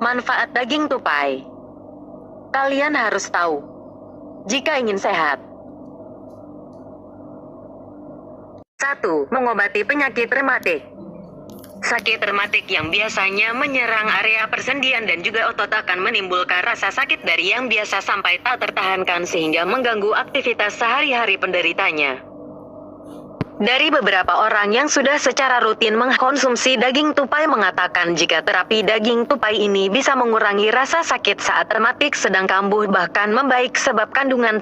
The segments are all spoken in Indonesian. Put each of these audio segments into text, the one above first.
Manfaat daging tupai. Kalian harus tahu, jika ingin sehat. 1. Mengobati penyakit rematik. Sakit rematik yang biasanya menyerang area persendian dan juga otot akan menimbulkan rasa sakit dari yang biasa sampai tak tertahankan sehingga mengganggu aktivitas sehari-hari penderitanya. Dari beberapa orang yang sudah secara rutin mengkonsumsi daging tupai mengatakan jika terapi daging tupai ini bisa mengurangi rasa sakit saat rematik sedang kambuh bahkan membaik sebab kandungan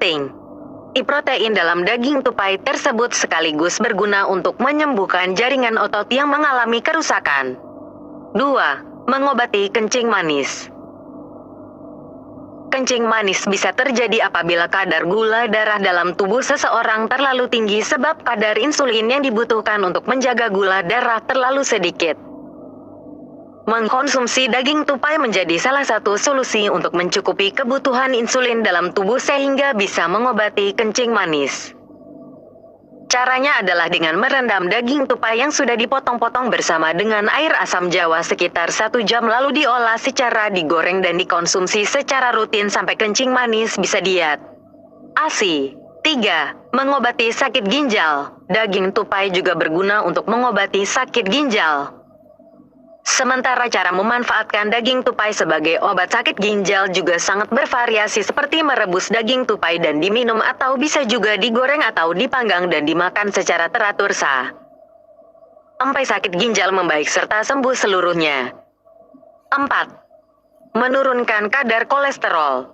protein dalam daging tupai tersebut sekaligus berguna untuk menyembuhkan jaringan otot yang mengalami kerusakan. 2. Mengobati kencing manis. Kencing manis bisa terjadi apabila kadar gula darah dalam tubuh seseorang terlalu tinggi sebab kadar insulin yang dibutuhkan untuk menjaga gula darah terlalu sedikit. Mengkonsumsi daging tupai menjadi salah satu solusi untuk mencukupi kebutuhan insulin dalam tubuh sehingga bisa mengobati kencing manis. Caranya adalah dengan merendam daging tupai yang sudah dipotong-potong bersama dengan air asam jawa sekitar 1 jam lalu diolah secara digoreng dan dikonsumsi secara rutin sampai kencing manis bisa diat. ASI. 3. Mengobati sakit ginjal. Daging tupai juga berguna untuk mengobati sakit ginjal. Sementara cara memanfaatkan daging tupai sebagai obat sakit ginjal juga sangat bervariasi seperti merebus daging tupai dan diminum atau bisa juga digoreng atau dipanggang dan dimakan secara teratur sampai sakit ginjal membaik serta sembuh seluruhnya. 4. Menurunkan kadar kolesterol.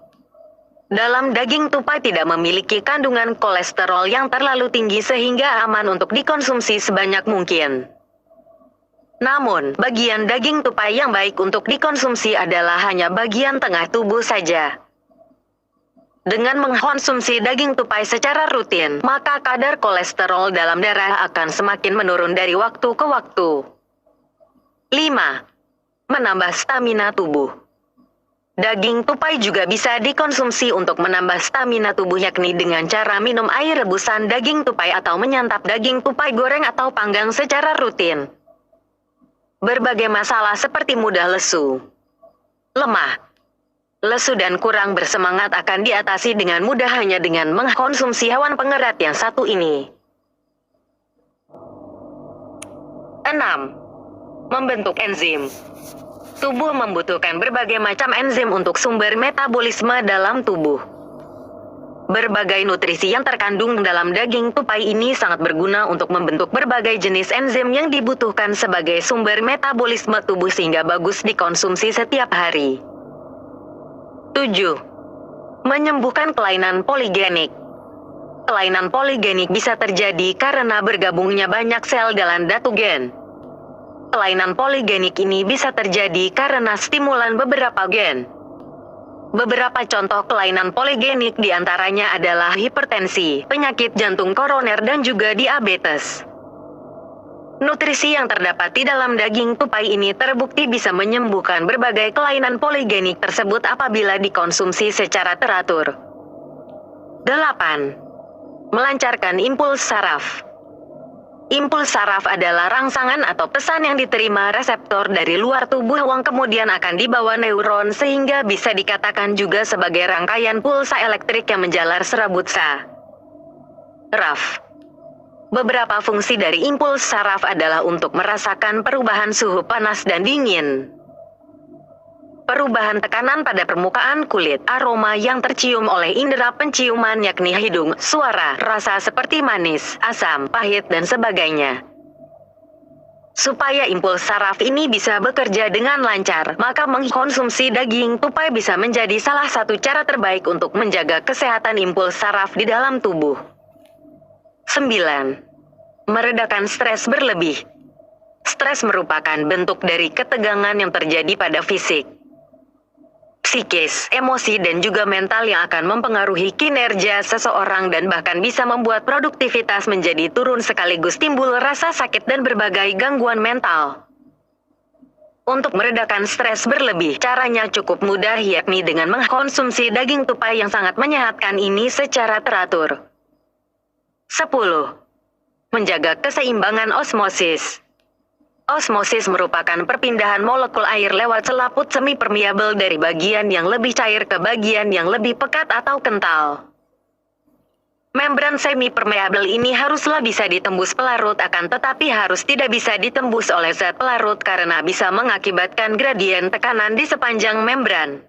Dalam daging tupai tidak memiliki kandungan kolesterol yang terlalu tinggi sehingga aman untuk dikonsumsi sebanyak mungkin. Namun, bagian daging tupai yang baik untuk dikonsumsi adalah hanya bagian tengah tubuh saja. Dengan mengkonsumsi daging tupai secara rutin, maka kadar kolesterol dalam darah akan semakin menurun dari waktu ke waktu. 5. Menambah stamina tubuh. Daging tupai juga bisa dikonsumsi untuk menambah stamina tubuh yakni dengan cara minum air rebusan daging tupai atau menyantap daging tupai goreng atau panggang secara rutin. Berbagai masalah seperti mudah lesu, lemah, lesu dan kurang bersemangat akan diatasi dengan mudah hanya dengan mengkonsumsi hewan pengerat yang satu ini. 6. Membentuk enzim. Tubuh membutuhkan berbagai macam enzim untuk sumber metabolisme dalam tubuh. Berbagai nutrisi yang terkandung dalam daging tupai ini sangat berguna untuk membentuk berbagai jenis enzim yang dibutuhkan sebagai sumber metabolisme tubuh sehingga bagus dikonsumsi setiap hari. 7. Menyembuhkan kelainan poligenik. Kelainan poligenik bisa terjadi karena bergabungnya banyak sel dalam datu gen. Kelainan poligenik ini bisa terjadi karena stimulan beberapa gen. Beberapa contoh kelainan poligenik diantaranya adalah hipertensi, penyakit jantung koroner dan juga diabetes. Nutrisi yang terdapat di dalam daging tupai ini terbukti bisa menyembuhkan berbagai kelainan poligenik tersebut apabila dikonsumsi secara teratur. 8. Melancarkan impuls saraf. Impuls saraf adalah rangsangan atau pesan yang diterima reseptor dari luar tubuh yang kemudian akan dibawa neuron sehingga bisa dikatakan juga sebagai rangkaian pulsa elektrik yang menjalar serabut saraf. Beberapa fungsi dari impuls saraf adalah untuk merasakan perubahan suhu panas dan dingin, perubahan tekanan pada permukaan kulit, aroma yang tercium oleh indera penciuman yakni hidung, suara, rasa seperti manis, asam, pahit, dan sebagainya. Supaya impuls saraf ini bisa bekerja dengan lancar, maka mengkonsumsi daging tupai bisa menjadi salah satu cara terbaik untuk menjaga kesehatan impuls saraf di dalam tubuh. 9. Meredakan stres berlebih. Stres merupakan bentuk dari ketegangan yang terjadi pada fisik, psikis, emosi dan juga mental yang akan mempengaruhi kinerja seseorang dan bahkan bisa membuat produktivitas menjadi turun sekaligus timbul rasa sakit dan berbagai gangguan mental. Untuk meredakan stres berlebih, caranya cukup mudah yakni dengan mengkonsumsi daging tupai yang sangat menyehatkan ini secara teratur. 10. Menjaga keseimbangan osmosis. Osmosis merupakan perpindahan molekul air lewat selaput semi-permeabel dari bagian yang lebih cair ke bagian yang lebih pekat atau kental. Membran semi-permeabel ini haruslah bisa ditembus pelarut, akan tetapi harus tidak bisa ditembus oleh zat pelarut karena bisa mengakibatkan gradien tekanan di sepanjang membran.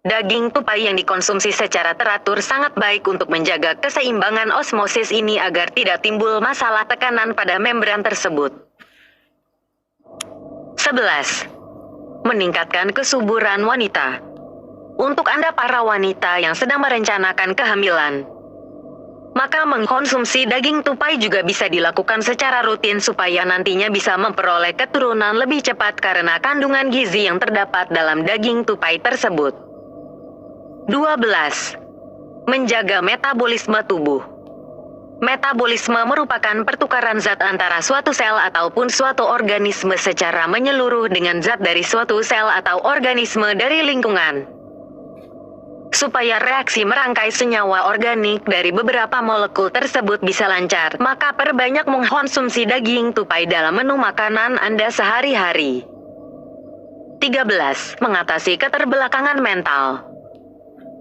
Daging tupai yang dikonsumsi secara teratur sangat baik untuk menjaga keseimbangan osmosis ini agar tidak timbul masalah tekanan pada membran tersebut. 11. Meningkatkan kesuburan wanita. Untuk Anda para wanita yang sedang merencanakan kehamilan, maka mengkonsumsi daging tupai juga bisa dilakukan secara rutin supaya nantinya bisa memperoleh keturunan lebih cepat karena kandungan gizi yang terdapat dalam daging tupai tersebut. 12. Menjaga metabolisme tubuh. Metabolisme merupakan pertukaran zat antara suatu sel ataupun suatu organisme secara menyeluruh dengan zat dari suatu sel atau organisme dari lingkungan. Supaya reaksi merangkai senyawa organik dari beberapa molekul tersebut bisa lancar, maka perbanyak mengkonsumsi daging tupai dalam menu makanan Anda sehari-hari. 13. Mengatasi keterbelakangan mental.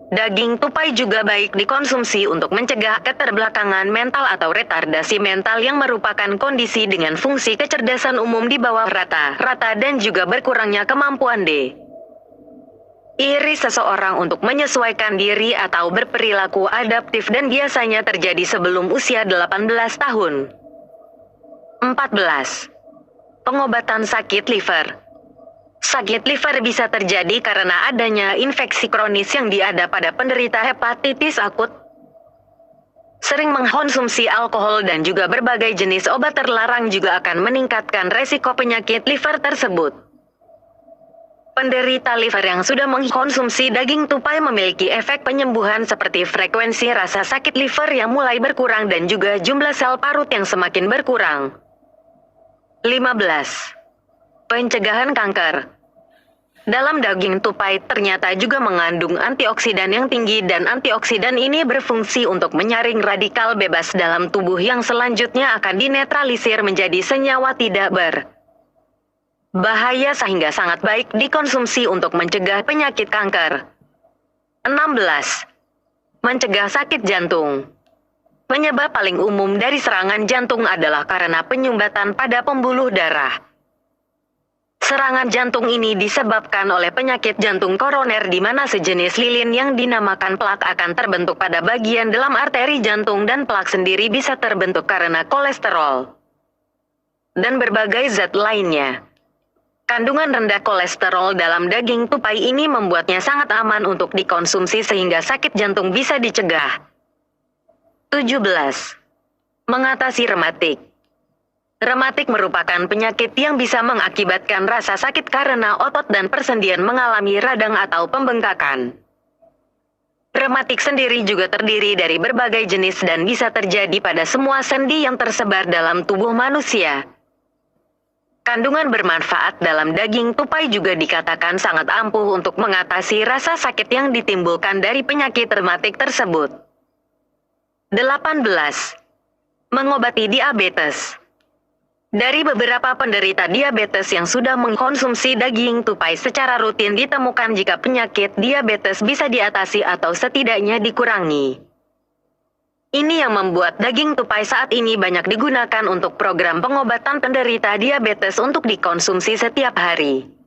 Daging tupai juga baik dikonsumsi untuk mencegah keterbelakangan mental atau retardasi mental yang merupakan kondisi dengan fungsi kecerdasan umum di bawah rata-rata dan juga berkurangnya kemampuan diri seseorang untuk menyesuaikan diri atau berperilaku adaptif dan biasanya terjadi sebelum usia 18 tahun. 14. Pengobatan sakit liver. Sakit liver bisa terjadi karena adanya infeksi kronis yang ada pada penderita hepatitis akut. Sering mengkonsumsi alkohol dan juga berbagai jenis obat terlarang juga akan meningkatkan resiko penyakit liver tersebut. Penderita liver yang sudah mengkonsumsi daging tupai memiliki efek penyembuhan seperti frekuensi rasa sakit liver yang mulai berkurang dan juga jumlah sel parut yang semakin berkurang. 15. Pencegahan kanker. Dalam daging tupai ternyata juga mengandung antioksidan yang tinggi dan antioksidan ini berfungsi untuk menyaring radikal bebas dalam tubuh yang selanjutnya akan dinetralisir menjadi senyawa tidak berbahaya sehingga sangat baik dikonsumsi untuk mencegah penyakit kanker. 16. Mencegah sakit jantung. Penyebab paling umum dari serangan jantung adalah karena penyumbatan pada pembuluh darah. Serangan jantung ini disebabkan oleh penyakit jantung koroner di mana sejenis lilin yang dinamakan plak akan terbentuk pada bagian dalam arteri jantung dan plak sendiri bisa terbentuk karena kolesterol dan berbagai zat lainnya. Kandungan rendah kolesterol dalam daging tupai ini membuatnya sangat aman untuk dikonsumsi sehingga sakit jantung bisa dicegah. 17. Mengatasi rematik. Rematik merupakan penyakit yang bisa mengakibatkan rasa sakit karena otot dan persendian mengalami radang atau pembengkakan. Rematik sendiri juga terdiri dari berbagai jenis dan bisa terjadi pada semua sendi yang tersebar dalam tubuh manusia. Kandungan bermanfaat dalam daging tupai juga dikatakan sangat ampuh untuk mengatasi rasa sakit yang ditimbulkan dari penyakit rematik tersebut. 18. Mengobati diabetes. Dari beberapa penderita diabetes yang sudah mengkonsumsi daging tupai secara rutin ditemukan jika penyakit diabetes bisa diatasi atau setidaknya dikurangi. Ini yang membuat daging tupai saat ini banyak digunakan untuk program pengobatan penderita diabetes untuk dikonsumsi setiap hari.